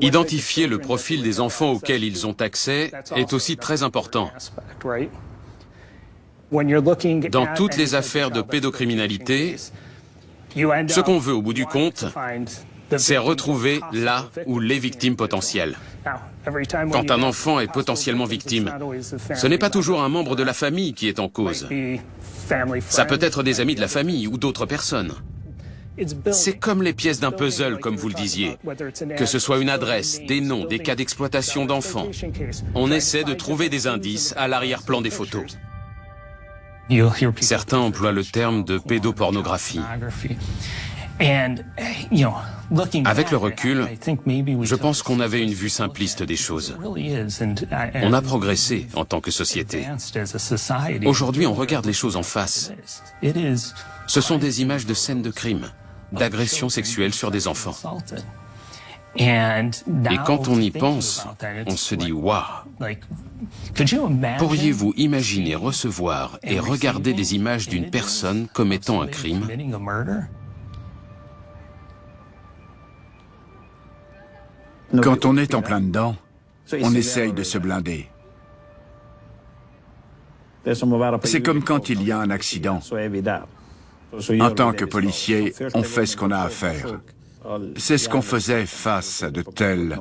Identifier le profil des enfants auxquels ils ont accès est aussi très important. Dans toutes les affaires de pédocriminalité, ce qu'on veut au bout du compte, c'est retrouver la ou les victimes potentielles. Quand un enfant est potentiellement victime, ce n'est pas toujours un membre de la famille qui est en cause. Ça peut être des amis de la famille ou d'autres personnes. C'est comme les pièces d'un puzzle, comme vous le disiez. Que ce soit une adresse, des noms, des cas d'exploitation d'enfants. On essaie de trouver des indices à l'arrière-plan des photos. Certains emploient le terme de pédopornographie. Avec le recul, je pense qu'on avait une vue simpliste des choses. On a progressé en tant que société. Aujourd'hui, on regarde les choses en face. Ce sont des images de scènes de crime, d'agressions sexuelles sur des enfants. Et quand on y pense, on se dit « Waouh !» Pourriez-vous imaginer recevoir et regarder des images d'une personne commettant un crime ? Quand on est en plein dedans, on essaye de se blinder. C'est comme quand il y a un accident. En tant que policier, on fait ce qu'on a à faire. C'est ce qu'on faisait face à de telles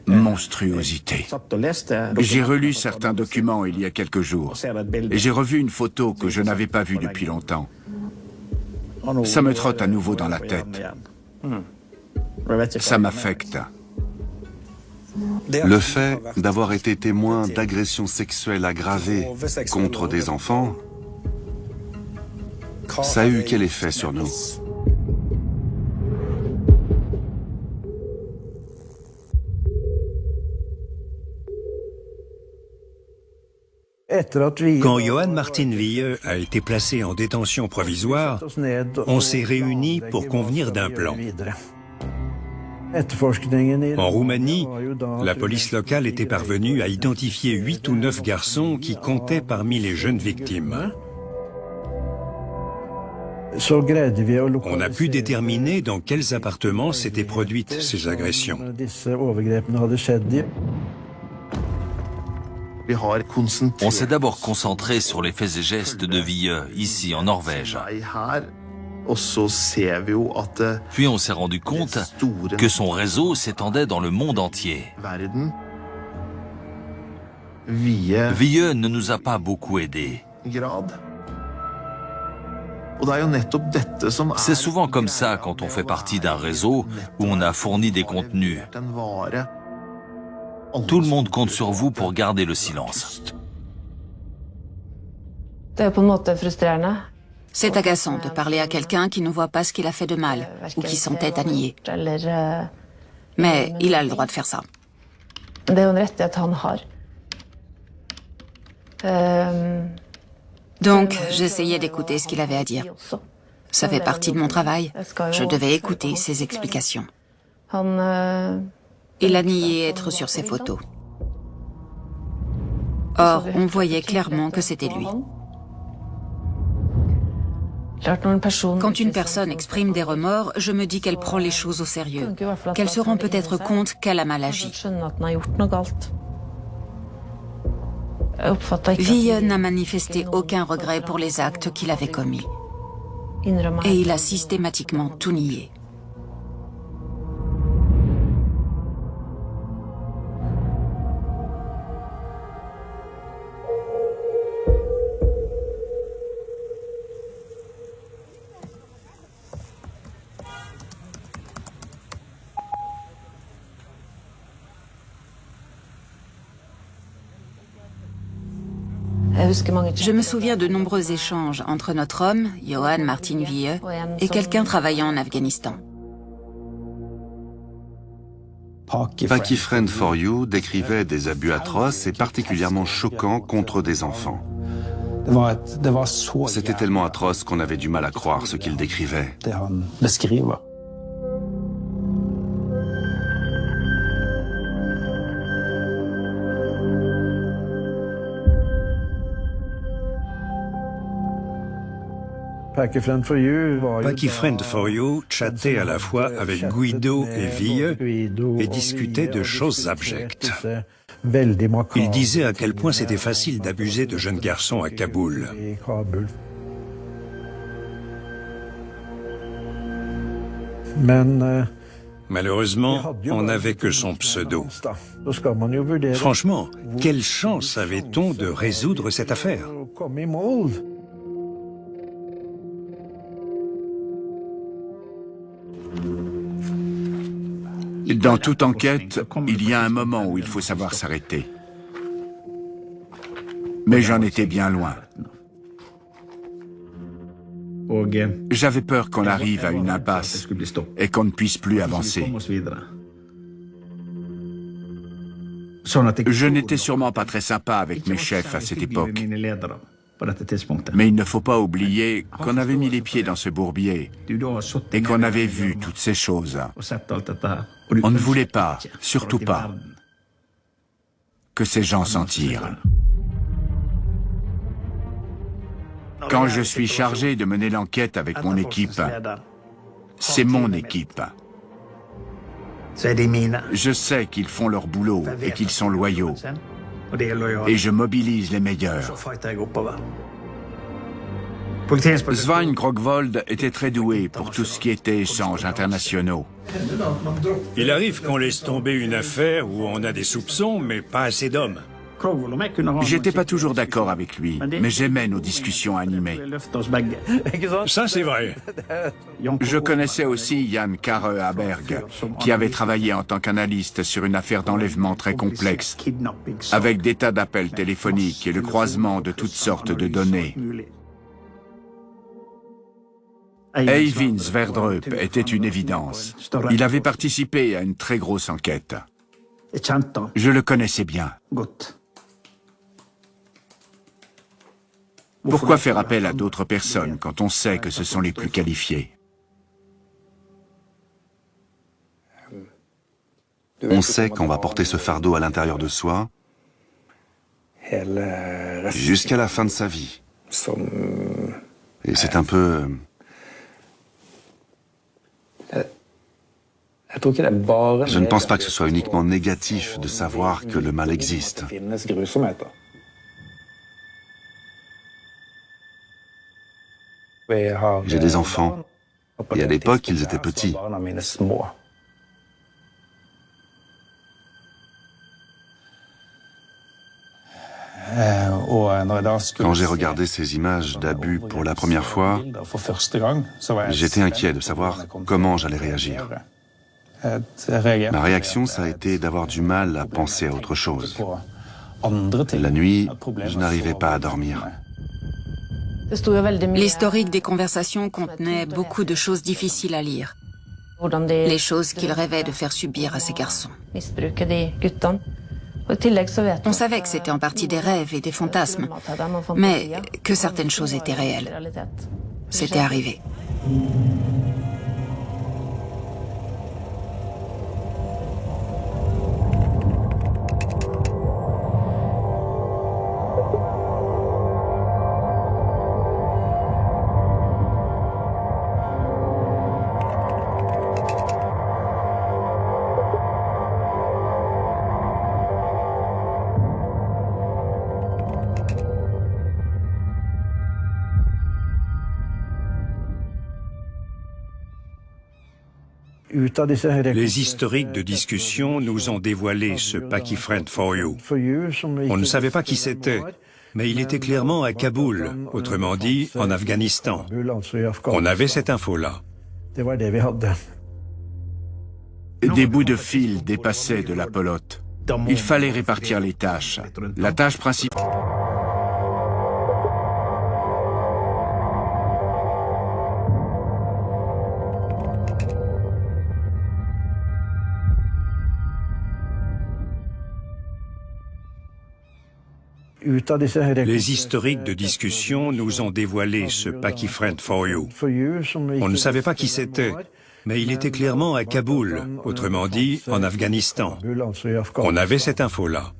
monstruosités. J'ai relu certains documents il y a quelques jours et j'ai revu une photo que je n'avais pas vue depuis longtemps. Ça me trotte à nouveau dans la tête. Ça m'affecte. Le fait d'avoir été témoin d'agressions sexuelles aggravées contre des enfants, ça a eu quel effet sur nous? Quand Johan Martin Wië a été placé en détention provisoire, on s'est réunis pour convenir d'un plan. En Roumanie, la police locale était parvenue à identifier 8 ou 9 garçons qui comptaient parmi les jeunes victimes. On a pu déterminer dans quels appartements s'étaient produites ces agressions. On s'est d'abord concentré sur les faits et gestes de Wië, ici en Norvège. Puis on s'est rendu compte que son réseau s'étendait dans le monde entier. Wië ne nous a pas beaucoup aidés. C'est souvent comme ça quand on fait partie d'un réseau où on a fourni des contenus. Tout le monde compte sur vous pour garder le silence. C'est agaçant de parler à quelqu'un qui ne voit pas ce qu'il a fait de mal ou qui s'entête à nier. Mais il a le droit de faire ça. Donc, j'essayais d'écouter ce qu'il avait à dire. Ça fait partie de mon travail. Je devais écouter ses explications. Il a nié être sur ses photos. Or, on voyait clairement que c'était lui. Quand une personne exprime des remords, je me dis qu'elle prend les choses au sérieux, qu'elle se rend peut-être compte qu'elle a mal agi. Wië n'a manifesté aucun regret pour les actes qu'il avait commis. Et il a systématiquement tout nié. Je me souviens de nombreux échanges entre notre homme, Johan Martin Wië, et quelqu'un travaillant en Afghanistan. Paki Friend for You décrivait des abus atroces et particulièrement choquants contre des enfants. C'était tellement atroce qu'on avait du mal à croire ce qu'il décrivait. Paki Friend for You chattait à la fois avec Guido et Villeux et discutait de choses abjectes. Il disait à quel point c'était facile d'abuser de jeunes garçons à Kaboul. Malheureusement, on n'avait que son pseudo. Franchement, quelle chance avait-on de résoudre cette affaire? Dans toute enquête, il y a un moment où il faut savoir s'arrêter. Mais j'en étais bien loin. J'avais peur qu'on arrive à une impasse et qu'on ne puisse plus avancer. Je n'étais sûrement pas très sympa avec mes chefs à cette époque. Mais il ne faut pas oublier qu'on avait mis les pieds dans ce bourbier et qu'on avait vu toutes ces choses. On ne voulait pas, surtout pas, que ces gens s'en tirent. Quand je suis chargé de mener l'enquête avec mon équipe, c'est mon équipe. Je sais qu'ils font leur boulot et qu'ils sont loyaux. Et je mobilise les meilleurs. Svein Grogvold était très doué pour tout ce qui était échanges internationaux. Il arrive qu'on laisse tomber une affaire où on a des soupçons, mais pas assez d'hommes. J'étais pas toujours d'accord avec lui, mais j'aimais nos discussions animées. Ça, c'est vrai. Je connaissais aussi Jan Kare Aberg, qui avait travaillé en tant qu'analyste sur une affaire d'enlèvement très complexe, avec des tas d'appels téléphoniques et le croisement de toutes sortes de données. Eivind Sverdrup était une évidence. Il avait participé à une très grosse enquête. Je le connaissais bien. Pourquoi faire appel à d'autres personnes quand on sait que ce sont les plus qualifiés? On sait qu'on va porter ce fardeau à l'intérieur de soi jusqu'à la fin de sa vie. Et c'est un peu... Je ne pense pas que ce soit uniquement négatif de savoir que le mal existe. J'ai des enfants, et à l'époque, ils étaient petits. Quand j'ai regardé ces images d'abus pour la première fois, j'étais inquiet de savoir comment j'allais réagir. Ma réaction, ça a été d'avoir du mal à penser à autre chose. La nuit, je n'arrivais pas à dormir. L'historique des conversations contenait beaucoup de choses difficiles à lire. Les choses qu'il rêvait de faire subir à ces garçons. On savait que c'était en partie des rêves et des fantasmes, mais que certaines choses étaient réelles. C'était arrivé. Les historiques de discussion nous ont dévoilé ce Paki Friend for You. On ne savait pas qui c'était, mais il était clairement à Kaboul, autrement dit en Afghanistan. On avait cette info-là. Des bouts de fil dépassaient de la pelote. Il fallait répartir les tâches. La tâche principale... Les historiques de discussion nous ont dévoilé ce Paki Friend for You. On ne savait pas qui c'était, mais il était clairement à Kaboul, autrement dit en Afghanistan. On avait cette info-là.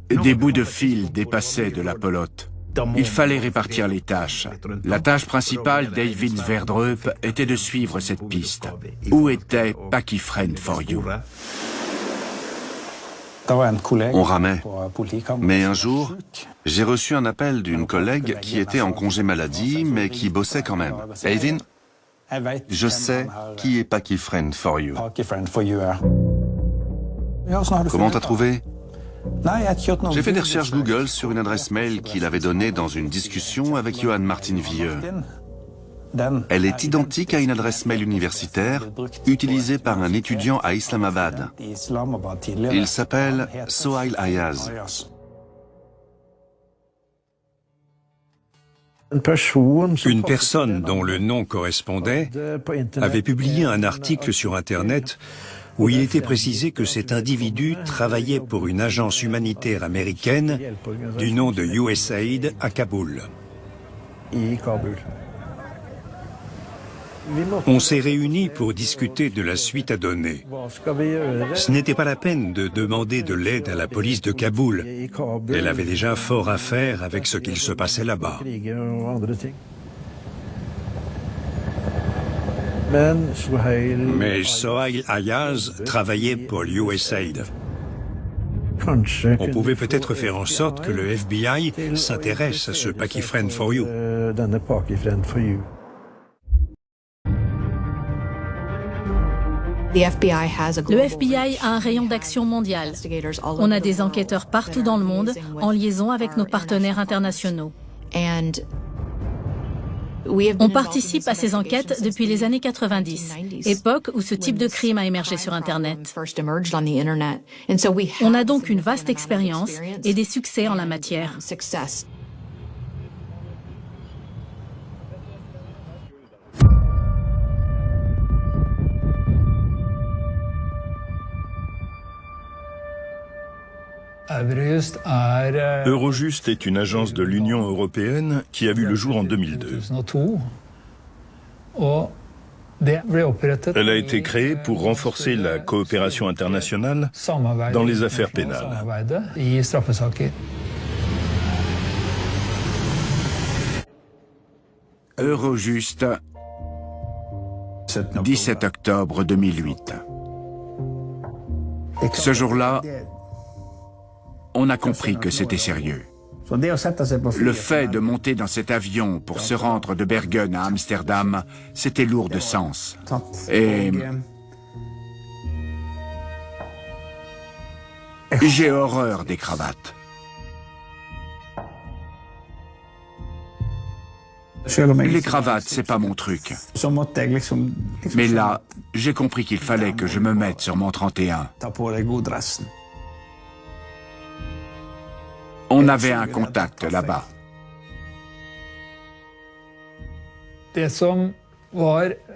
Des bouts de fil dépassaient de la pelote. Il fallait répartir les tâches. La tâche principale d'Eivind Sverdrup était de suivre cette piste. Où était Pakifren for You? On ramait. Mais un jour, j'ai reçu un appel d'une collègue qui était en congé maladie, mais qui bossait quand même. Eivind, je sais qui est Pakifren for You. Comment t'as trouvé? J'ai fait des recherches Google sur une adresse mail qu'il avait donnée dans une discussion avec Johan Martin Vieux. Elle est identique à une adresse mail universitaire utilisée par un étudiant à Islamabad. Il s'appelle Sohail Ayaz. Une personne dont le nom correspondait avait publié un article sur Internet où il était précisé que cet individu travaillait pour une agence humanitaire américaine du nom de USAID à Kaboul. On s'est réunis pour discuter de la suite à donner. Ce n'était pas la peine de demander de l'aide à la police de Kaboul. Elle avait déjà fort à faire avec ce qu'il se passait là-bas. Mais Sohail Ayaz travaillait pour l'USAID. On pouvait peut-être faire en sorte que le FBI s'intéresse à ce Pakifren for You. Le FBI a un rayon d'action mondial. On a des enquêteurs partout dans le monde en liaison avec nos partenaires internationaux. On participe à ces enquêtes depuis les années 90, époque où ce type de crime a émergé sur Internet. On a donc une vaste expérience et des succès en la matière. Eurojust est une agence de l'Union européenne qui a vu le jour en 2002. Elle a été créée pour renforcer la coopération internationale dans les affaires pénales. Eurojust, 17 octobre 2008. Ce jour-là, on a compris que c'était sérieux. Le fait de monter dans cet avion pour se rendre de Bergen à Amsterdam, c'était lourd de sens. Et j'ai horreur des cravates. Les cravates, c'est pas mon truc. Mais là, j'ai compris qu'il fallait que je me mette sur mon 31. On avait un contact là-bas.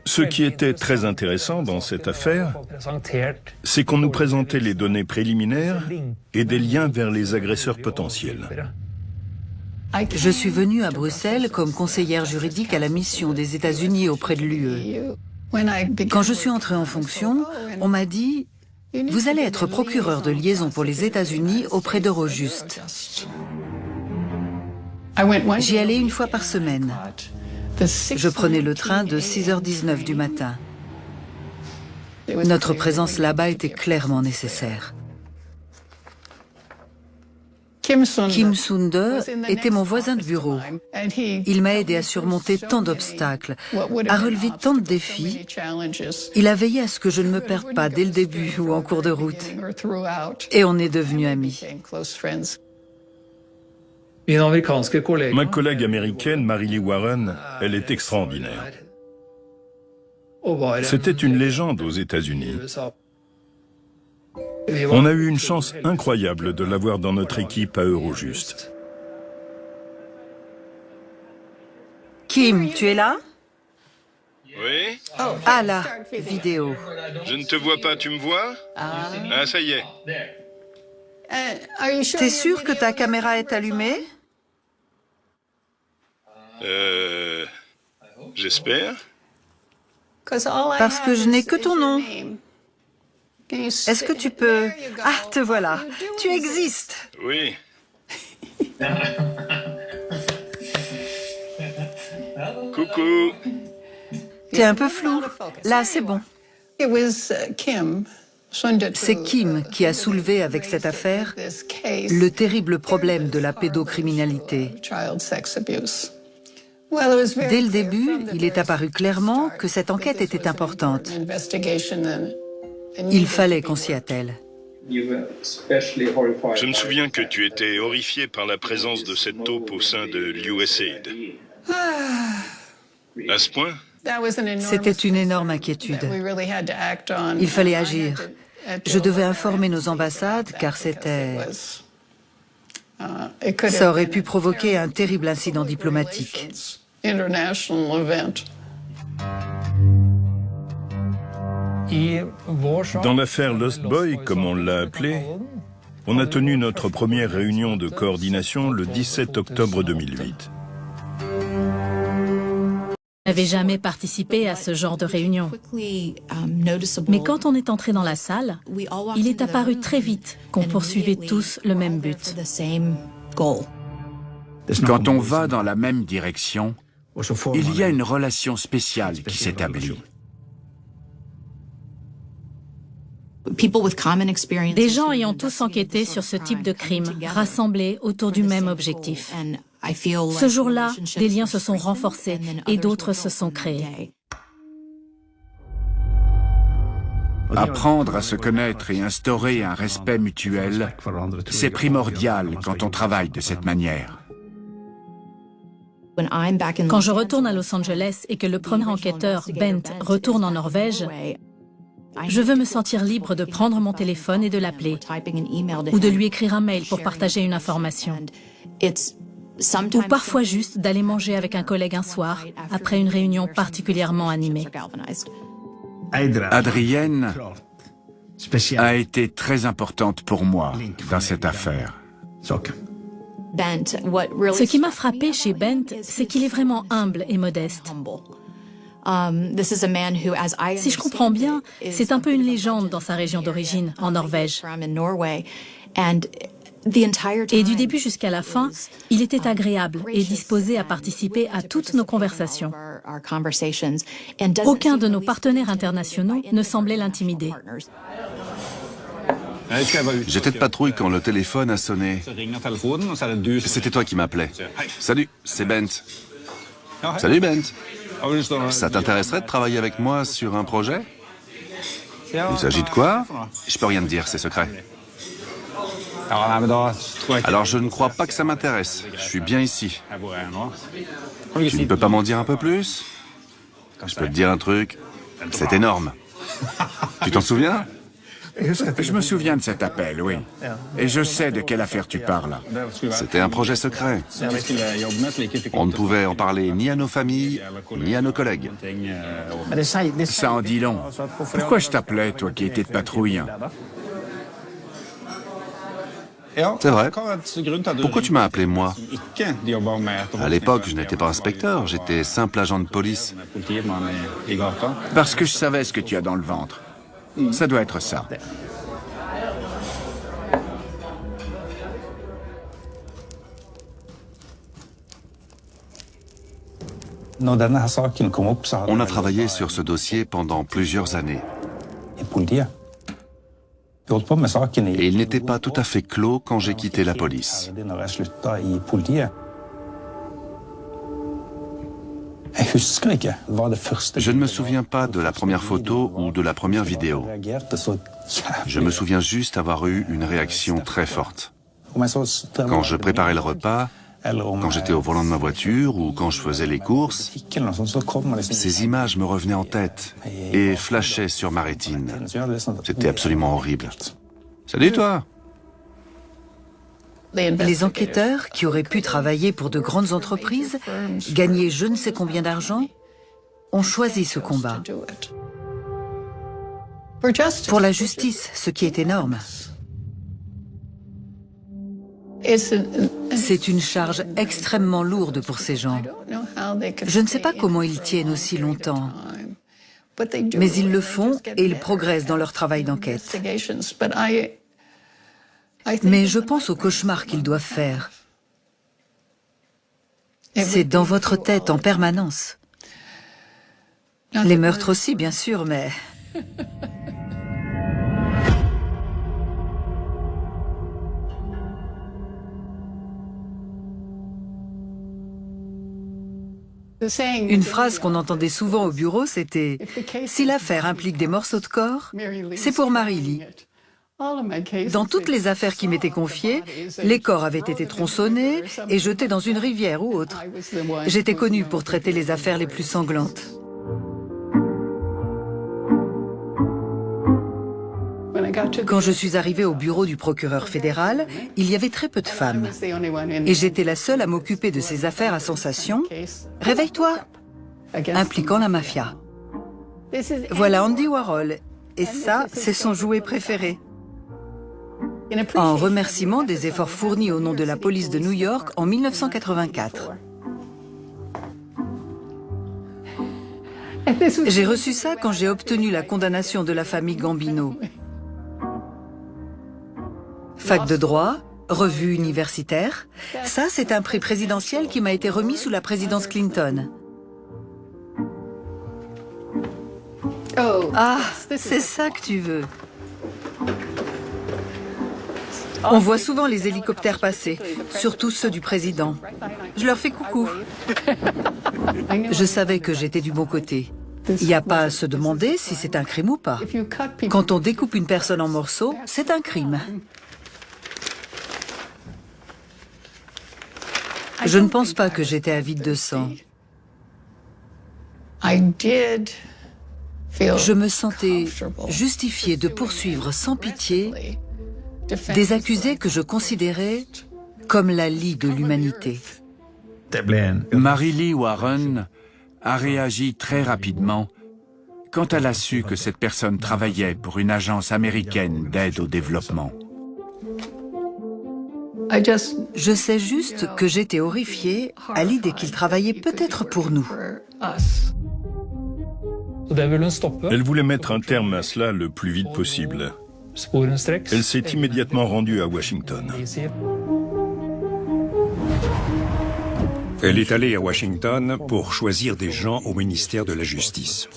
Ce qui était très intéressant dans cette affaire, c'est qu'on nous présentait les données préliminaires et des liens vers les agresseurs potentiels. Je suis venue à Bruxelles comme conseillère juridique à la mission des États-Unis auprès de l'UE. Quand je suis entrée en fonction, on m'a dit « Vous allez être procureur de liaison pour les États-Unis auprès d'Eurojust ». J'y allais une fois par semaine. Je prenais le train de 6h19 du matin. Notre présence là-bas était clairement nécessaire. Kim Sunde était mon voisin de bureau. Il m'a aidé à surmonter tant d'obstacles, à relever tant de défis. Il a veillé à ce que je ne me perde pas dès le début ou en cours de route. Et on est devenus amis. Ma collègue américaine, Marily Warren, elle est extraordinaire. C'était une légende aux États-Unis. On a eu une chance incroyable de l'avoir dans notre équipe à Eurojust. Kim, tu es là? Oui? Ah là, vidéo. Je ne te vois pas, tu me vois? Ah, ça y est. T'es sûr que ta caméra est allumée? J'espère. Parce que je n'ai que ton nom. Est-ce que tu peux... Ah, te voilà. Tu existes. Oui. beaucoup. T'es un peu flou. Là, c'est bon. C'est Kim qui a soulevé avec cette affaire le terrible problème de la pédocriminalité. Dès le début, il est apparu clairement que cette enquête était importante. Il fallait qu'on s'y attelle. Je me souviens que tu étais horrifié par la présence de cette taupe au sein de l'USAID. À ce point? C'était une énorme inquiétude. Il fallait agir. Je devais informer nos ambassades car ça aurait pu provoquer un terrible incident diplomatique. Dans l'affaire Lost Boy, comme on l'a appelé, on a tenu notre première réunion de coordination le 17 octobre 2008. Je n'avais jamais participé à ce genre de réunion. Mais quand on est entré dans la salle, il est apparu très vite qu'on poursuivait tous le même but. Quand on va dans la même direction, il y a une relation spéciale qui s'établit. Des gens ayant tous enquêté sur ce type de crime, rassemblés autour du même objectif. Ce jour-là, des liens se sont renforcés et d'autres se sont créés. Apprendre à se connaître et instaurer un respect mutuel, c'est primordial quand on travaille de cette manière. Quand je retourne à Los Angeles et que le premier enquêteur, Bent, retourne en Norvège, je veux me sentir libre de prendre mon téléphone et de l'appeler, ou de lui écrire un mail pour partager une information. Ou parfois juste d'aller manger avec un collègue un soir, après une réunion particulièrement animée. Adrienne a été très importante pour moi dans cette affaire. Ce qui m'a frappé chez Bent, c'est qu'il est vraiment humble et modeste. Si je comprends bien, c'est un peu une légende dans sa région d'origine, en Norvège. Et du début jusqu'à la fin, il était agréable et disposé à participer à toutes nos conversations. Aucun de nos partenaires internationaux ne semblait l'intimider. J'étais de patrouille quand le téléphone a sonné. C'était toi qui m'appelais. Salut, c'est Bent. Salut Bent. Ça t'intéresserait de travailler avec moi sur un projet? Il s'agit de quoi? Je peux rien te dire, c'est secret. Alors je ne crois pas que ça m'intéresse. Je suis bien ici. Tu ne peux pas m'en dire un peu plus? Je peux te dire un truc. C'est énorme. Tu t'en souviens? Je me souviens de cet appel, oui. Et je sais de quelle affaire tu parles. C'était un projet secret. On ne pouvait en parler ni à nos familles, ni à nos collègues. Ça en dit long. Pourquoi je t'appelais, toi qui étais de patrouille? C'est vrai. Pourquoi tu m'as appelé moi? À l'époque, je n'étais pas inspecteur, j'étais simple agent de police. Parce que je savais ce que tu as dans le ventre. Ça doit être ça. On a travaillé sur ce dossier pendant plusieurs années. Et il n'était pas tout à fait clos quand j'ai quitté la police. Je ne me souviens pas de la première photo ou de la première vidéo. Je me souviens juste avoir eu une réaction très forte. Quand je préparais le repas, quand j'étais au volant de ma voiture ou quand je faisais les courses, ces images me revenaient en tête et flashaient sur ma rétine. C'était absolument horrible. Salut toi! Les enquêteurs, qui auraient pu travailler pour de grandes entreprises, gagner je ne sais combien d'argent, ont choisi ce combat. Pour la justice, ce qui est énorme. C'est une charge extrêmement lourde pour ces gens. Je ne sais pas comment ils tiennent aussi longtemps, mais ils le font et ils progressent dans leur travail d'enquête. Mais je pense au cauchemar qu'ils doivent faire. C'est dans votre tête en permanence. Les meurtres aussi, bien sûr, mais... Une phrase qu'on entendait souvent au bureau, c'était « Si l'affaire implique des morceaux de corps, c'est pour Mary Lee ». Dans toutes les affaires qui m'étaient confiées, les corps avaient été tronçonnés et jetés dans une rivière ou autre. J'étais connue pour traiter les affaires les plus sanglantes. Quand je suis arrivée au bureau du procureur fédéral, il y avait très peu de femmes. Et j'étais la seule à m'occuper de ces affaires à sensation. « Réveille-toi !» impliquant la mafia. Voilà Andy Warhol. Et ça, c'est son jouet préféré. En remerciement des efforts fournis au nom de la police de New York en 1984. J'ai reçu ça quand j'ai obtenu la condamnation de la famille Gambino. Fac de droit, revue universitaire, ça c'est un prix présidentiel qui m'a été remis sous la présidence Clinton. Ah, c'est ça que tu veux. On voit souvent les hélicoptères passer, surtout ceux du président. Je leur fais coucou. Je savais que j'étais du bon côté. Il n'y a pas à se demander si c'est un crime ou pas. Quand on découpe une personne en morceaux, c'est un crime. Je ne pense pas que j'étais avide de sang. Je me sentais justifiée de poursuivre sans pitié des accusés que je considérais comme la lie de l'humanité. Mary Lee Warren a réagi très rapidement quand elle a su que cette personne travaillait pour une agence américaine d'aide au développement. Je sais juste que j'étais horrifiée à l'idée qu'il travaillait peut-être pour nous. Elle voulait mettre un terme à cela le plus vite possible. Elle s'est immédiatement rendue à Washington. Elle est allée à Washington pour choisir des gens au ministère de la Justice.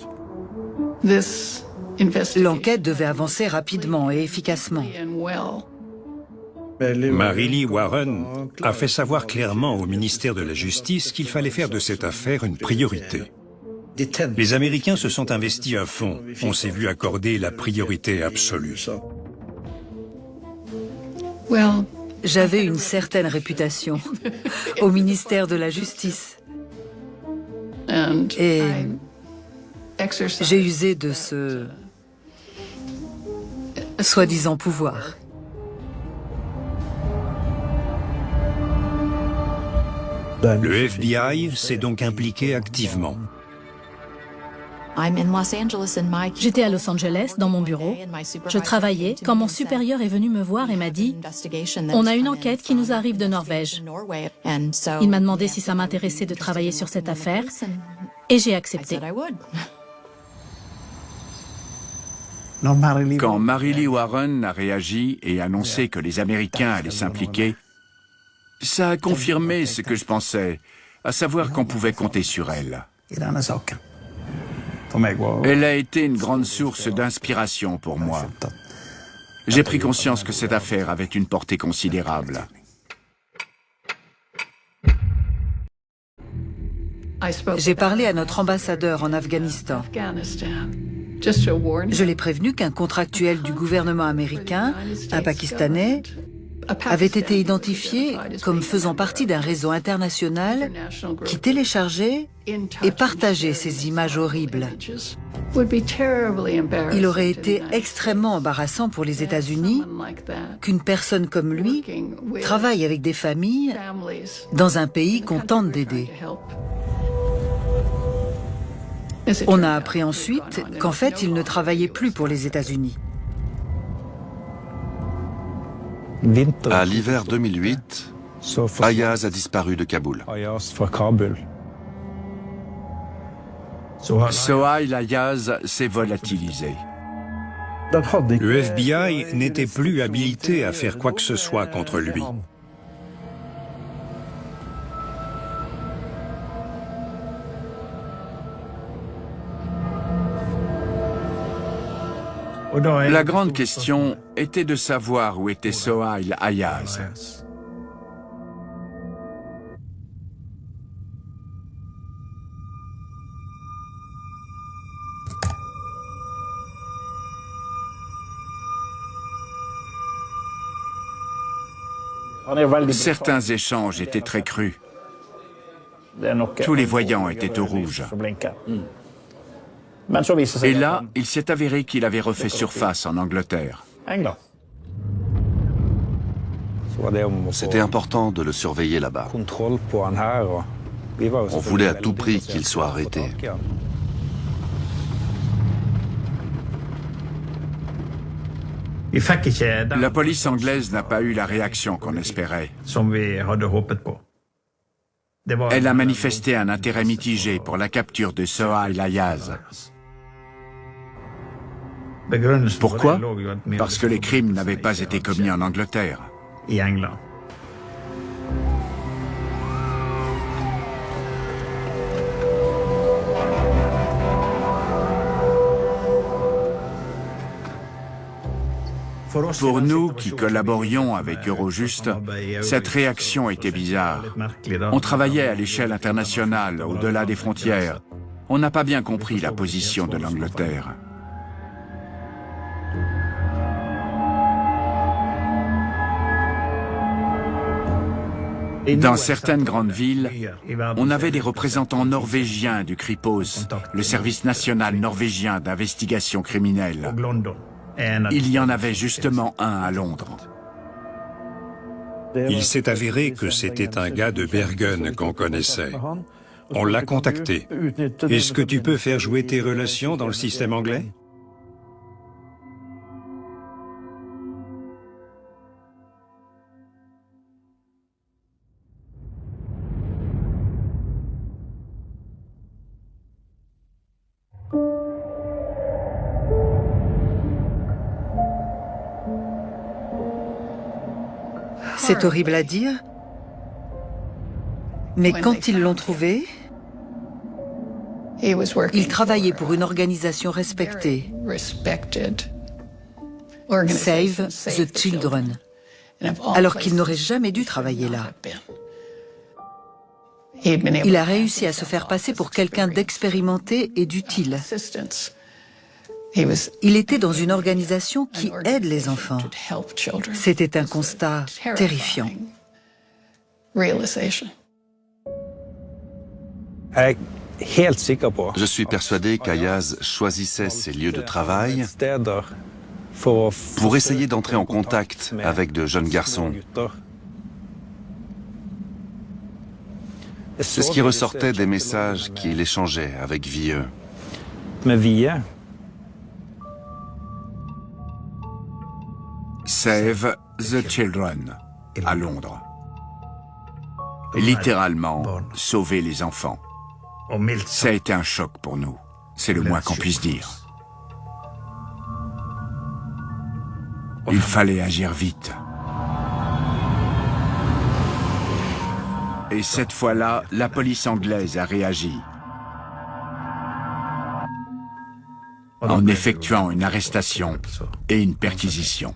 L'enquête devait avancer rapidement et efficacement. Mary Lee Warren a fait savoir clairement au ministère de la Justice qu'il fallait faire de cette affaire une priorité. Les Américains se sont investis à fond. On s'est vu accorder la priorité absolue. J'avais une certaine réputation au ministère de la Justice. Et j'ai usé de ce soi-disant pouvoir. Le FBI s'est donc impliqué activement. J'étais à Los Angeles, dans mon bureau. Je travaillais quand mon supérieur est venu me voir et m'a dit « On a une enquête qui nous arrive de Norvège ». Il m'a demandé si ça m'intéressait de travailler sur cette affaire et j'ai accepté. Quand Mary Lee Warren a réagi et annoncé que les Américains allaient s'impliquer, ça a confirmé ce que je pensais, à savoir qu'on pouvait compter sur elle. Elle a été une grande source d'inspiration pour moi. J'ai pris conscience que cette affaire avait une portée considérable. J'ai parlé à notre ambassadeur en Afghanistan. Je l'ai prévenu qu'un contractuel du gouvernement américain, un Pakistanais, avait été identifié comme faisant partie d'un réseau international qui téléchargeait et partageait ces images horribles. Il aurait été extrêmement embarrassant pour les États-Unis qu'une personne comme lui travaille avec des familles dans un pays qu'on tente d'aider. On a appris ensuite qu'en fait, il ne travaillait plus pour les États-Unis. À l'hiver 2008, Ayaz a disparu de Kaboul. Sohail Ayaz s'est volatilisé. Le FBI n'était plus habilité à faire quoi que ce soit contre lui. La grande question était de savoir où était Sohail Ayyaz. Certains échanges étaient très crus. Tous les voyants étaient au rouge. Et là, il s'est avéré qu'il avait refait surface en Angleterre. C'était important de le surveiller là-bas. On voulait à tout prix qu'il soit arrêté. La police anglaise n'a pas eu la réaction qu'on espérait. Elle a manifesté un intérêt mitigé pour la capture de Sohail Ayyaz. Pourquoi? Parce que les crimes n'avaient pas été commis en Angleterre. Pour nous qui collaborions avec Eurojust, cette réaction était bizarre. On travaillait à l'échelle internationale, au-delà des frontières. On n'a pas bien compris la position de l'Angleterre. Dans certaines grandes villes, on avait des représentants norvégiens du Kripos, le service national norvégien d'investigation criminelle. Il y en avait justement un à Londres. Il s'est avéré que c'était un gars de Bergen qu'on connaissait. On l'a contacté. Est-ce que tu peux faire jouer tes relations dans le système anglais? C'est horrible à dire, mais quand ils l'ont trouvé, il travaillait pour une organisation respectée, Save the Children, alors qu'il n'aurait jamais dû travailler là. Il a réussi à se faire passer pour quelqu'un d'expérimenté et d'utile. Il était dans une organisation qui aide les enfants. C'était un constat terrifiant. Je suis persuadé qu'Ayyaz choisissait ses lieux de travail pour essayer d'entrer en contact avec de jeunes garçons. C'est ce qui ressortait des messages qu'il échangeait avec Vieux. Save the Children, à Londres. Littéralement, sauver les enfants. Ça a été un choc pour nous, c'est le moins qu'on puisse dire. Il fallait agir vite. Et cette fois-là, la police anglaise a réagi. En effectuant une arrestation et une perquisition.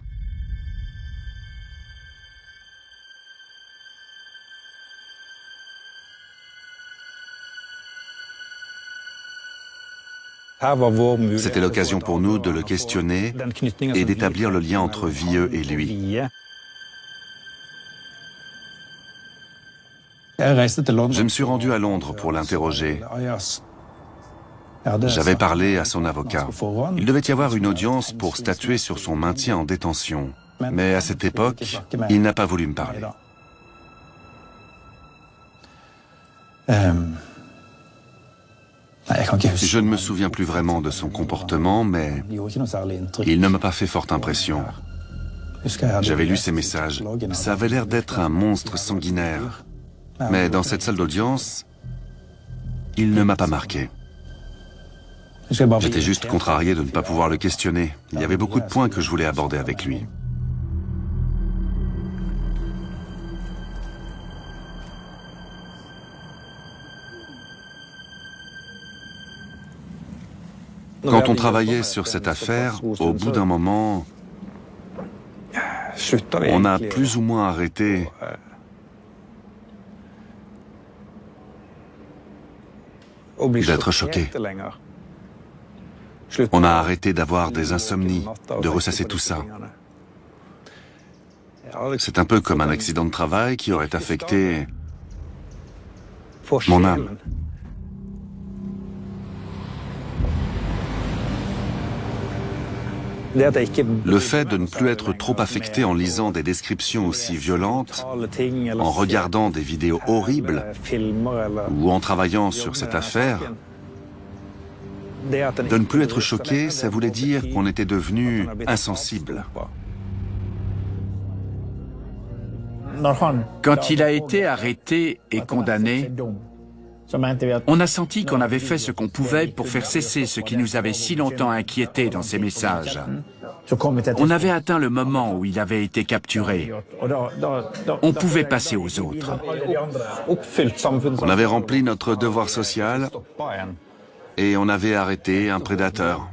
C'était l'occasion pour nous de le questionner et d'établir le lien entre Vieux et lui. Je me suis rendu à Londres pour l'interroger. J'avais parlé à son avocat. Il devait y avoir une audience pour statuer sur son maintien en détention. Mais à cette époque, il n'a pas voulu me parler. Je ne me souviens plus vraiment de son comportement, mais il ne m'a pas fait forte impression. J'avais lu ses messages. Ça avait l'air d'être un monstre sanguinaire. Mais dans cette salle d'audience, il ne m'a pas marqué. J'étais juste contrarié de ne pas pouvoir le questionner. Il y avait beaucoup de points que je voulais aborder avec lui. Quand on travaillait sur cette affaire, au bout d'un moment, on a plus ou moins arrêté d'être choqué. On a arrêté d'avoir des insomnies, de ressasser tout ça. C'est un peu comme un accident de travail qui aurait affecté mon âme. Le fait de ne plus être trop affecté en lisant des descriptions aussi violentes, en regardant des vidéos horribles ou en travaillant sur cette affaire, de ne plus être choqué, ça voulait dire qu'on était devenu insensible. Quand il a été arrêté et condamné, on a senti qu'on avait fait ce qu'on pouvait pour faire cesser ce qui nous avait si longtemps inquiétés dans ses messages. On avait atteint le moment où il avait été capturé. On pouvait passer aux autres. On avait rempli notre devoir social et on avait arrêté un prédateur.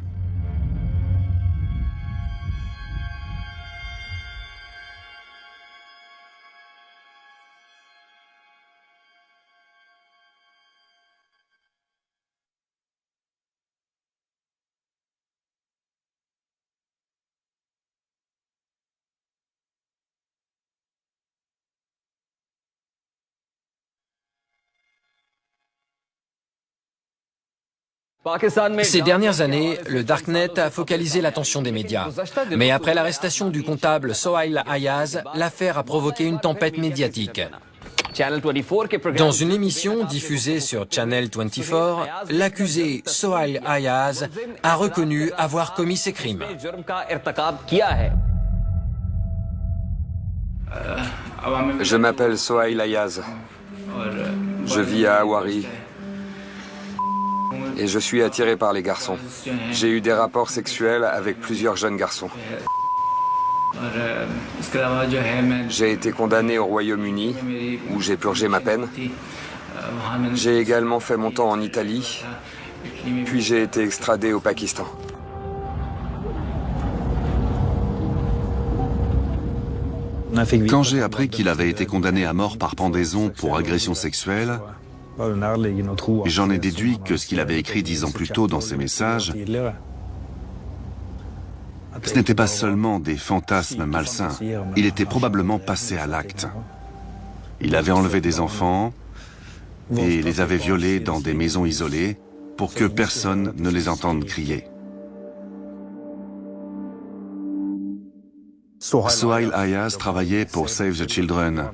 Ces dernières années, le Darknet a focalisé l'attention des médias. Mais après l'arrestation du comptable Sohail Ayyaz, l'affaire a provoqué une tempête médiatique. Dans une émission diffusée sur Channel 24, l'accusé Sohail Ayyaz a reconnu avoir commis ces crimes. Je m'appelle Sohail Ayyaz. Je vis à Awari. Et je suis attiré par les garçons. J'ai eu des rapports sexuels avec plusieurs jeunes garçons. J'ai été condamné au Royaume-Uni, où j'ai purgé ma peine. J'ai également fait mon temps en Italie, puis j'ai été extradé au Pakistan. Quand j'ai appris qu'il avait été condamné à mort par pendaison pour agression sexuelle, j'en ai déduit que ce qu'il avait écrit 10 ans plus tôt dans ses messages, ce n'était pas seulement des fantasmes malsains, il était probablement passé à l'acte. Il avait enlevé des enfants et les avait violés dans des maisons isolées pour que personne ne les entende crier. Sohail Ayyaz travaillait pour Save the Children.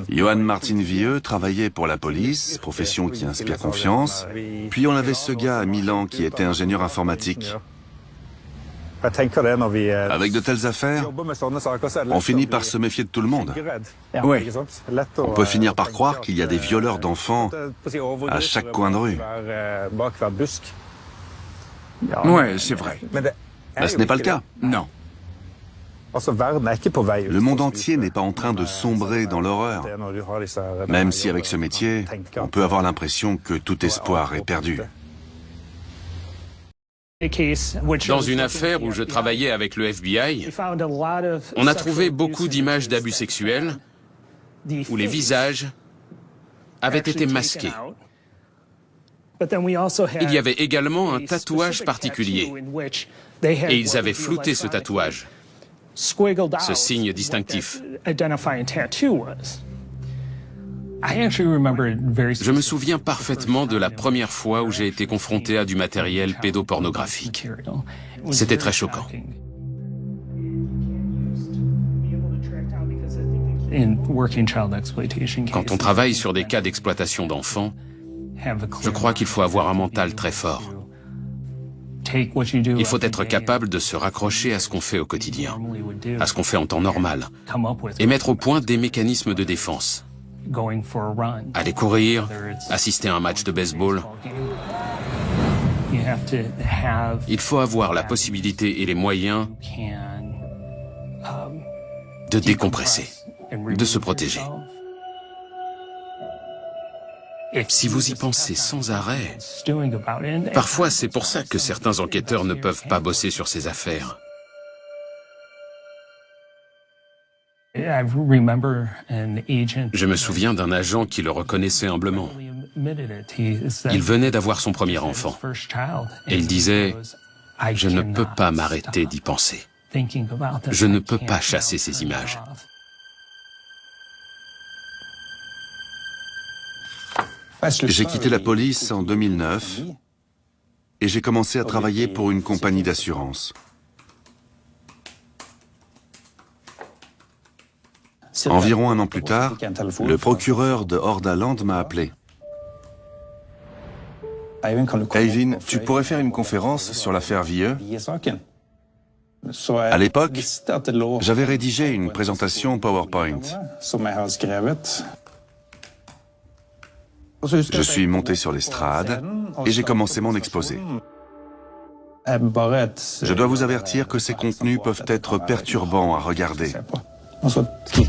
Johan Martin Vieux travaillait pour la police, profession qui inspire confiance. Puis on avait ce gars à Milan qui était ingénieur informatique. Avec de telles affaires, on finit par se méfier de tout le monde. Oui. On peut finir par croire qu'il y a des violeurs d'enfants à chaque coin de rue. Oui, c'est vrai. Mais ce n'est pas le cas. Non. Le monde entier n'est pas en train de sombrer dans l'horreur, même si avec ce métier, on peut avoir l'impression que tout espoir est perdu. Dans une affaire où je travaillais avec le FBI, on a trouvé beaucoup d'images d'abus sexuels où les visages avaient été masqués. Il y avait également un tatouage particulier et ils avaient flouté ce tatouage, ce signe distinctif. Je me souviens parfaitement de la première fois où j'ai été confronté à du matériel pédopornographique. C'était très choquant. Quand on travaille sur des cas d'exploitation d'enfants, je crois qu'il faut avoir un mental très fort. Il faut être capable de se raccrocher à ce qu'on fait au quotidien, à ce qu'on fait en temps normal, et mettre au point des mécanismes de défense. Aller courir, assister à un match de baseball. Il faut avoir la possibilité et les moyens de décompresser, de se protéger. Si vous y pensez sans arrêt, parfois c'est pour ça que certains enquêteurs ne peuvent pas bosser sur ces affaires. Je me souviens d'un agent qui le reconnaissait humblement. Il venait d'avoir son premier enfant. Et il disait, « Je ne peux pas m'arrêter d'y penser. Je ne peux pas chasser ces images. » J'ai quitté la police en 2009 et j'ai commencé à travailler pour une compagnie d'assurance. Environ un an plus tard, le procureur de Hordaland m'a appelé. Eivind, tu pourrais faire une conférence sur l'affaire Vieux? À l'époque, j'avais rédigé une présentation PowerPoint. Je suis monté sur l'estrade et j'ai commencé mon exposé. Je dois vous avertir que ces contenus peuvent être perturbants à regarder.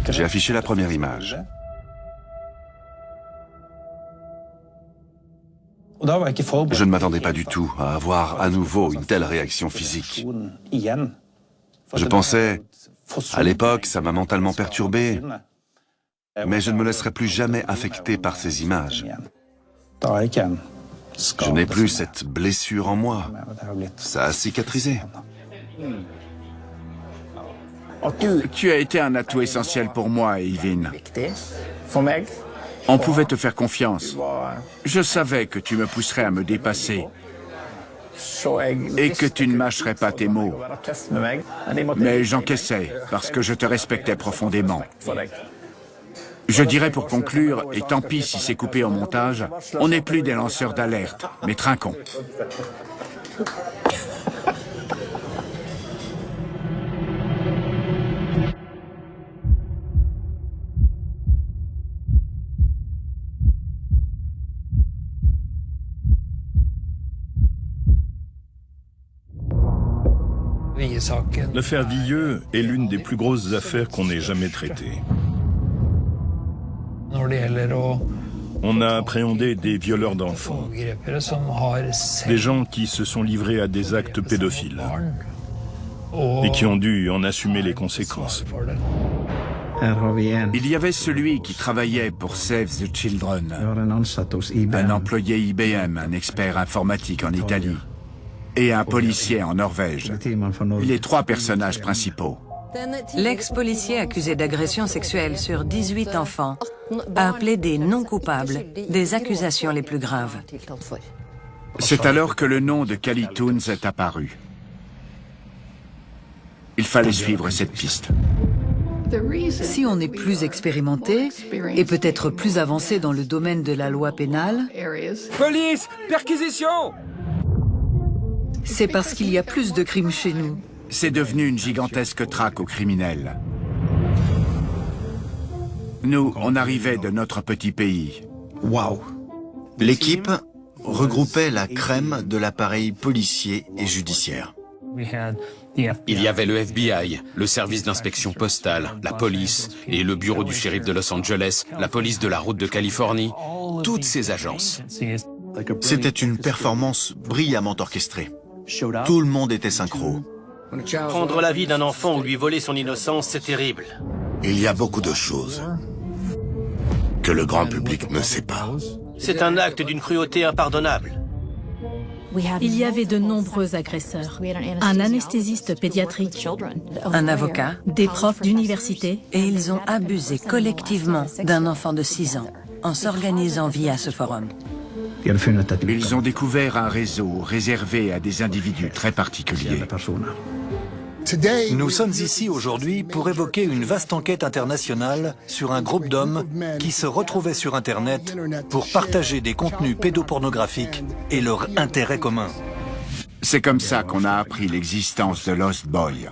J'ai affiché la première image. Je ne m'attendais pas du tout à avoir à nouveau une telle réaction physique. Je pensais, à l'époque, ça m'a mentalement perturbé, mais je ne me laisserai plus jamais affecter par ces images. Je n'ai plus cette blessure en moi. Ça a cicatrisé. Tu as été un atout essentiel pour moi, Eivind. On pouvait te faire confiance. Je savais que tu me pousserais à me dépasser et que tu ne mâcherais pas tes mots. Mais j'encaissais parce que je te respectais profondément. Je dirais pour conclure, et tant pis si c'est coupé en montage, on n'est plus des lanceurs d'alerte, mais trinquons. L'affaire Vieux est l'une des plus grosses affaires qu'on ait jamais traitées. On a appréhendé des violeurs d'enfants, des gens qui se sont livrés à des actes pédophiles et qui ont dû en assumer les conséquences. Il y avait celui qui travaillait pour Save the Children, un employé IBM, un expert informatique en Italie, et un policier en Norvège. Les trois personnages principaux. L'ex-policier accusé d'agression sexuelle sur 18 enfants a appelé des non-coupables des accusations les plus graves. C'est alors que le nom de Cally Toons est apparu. Il fallait suivre cette piste. Si on est plus expérimenté et peut-être plus avancé dans le domaine de la loi pénale, Police! Perquisition! c'est parce qu'il y a plus de crimes chez nous. C'est devenu une gigantesque traque aux criminels. Nous, on arrivait de notre petit pays. Waouh! L'équipe regroupait la crème de l'appareil policier et judiciaire. Il y avait le FBI, le service d'inspection postale, la police et le bureau du shérif de Los Angeles, la police de la route de Californie, toutes ces agences. C'était une performance brillamment orchestrée. Tout le monde était synchro. Prendre la vie d'un enfant ou lui voler son innocence, c'est terrible. Il y a beaucoup de choses que le grand public ne sait pas. C'est un acte d'une cruauté impardonnable. Il y avait de nombreux agresseurs. Un anesthésiste pédiatrique, Un avocat, des profs d'université, et ils ont abusé collectivement d'un enfant de 6 ans en s'organisant via ce forum. Ils ont découvert un réseau réservé à des individus très particuliers. Nous sommes ici aujourd'hui pour évoquer une vaste enquête internationale sur un groupe d'hommes qui se retrouvaient sur Internet pour partager des contenus pédopornographiques et leur intérêt commun. C'est comme ça qu'on a appris l'existence de Lost Boy.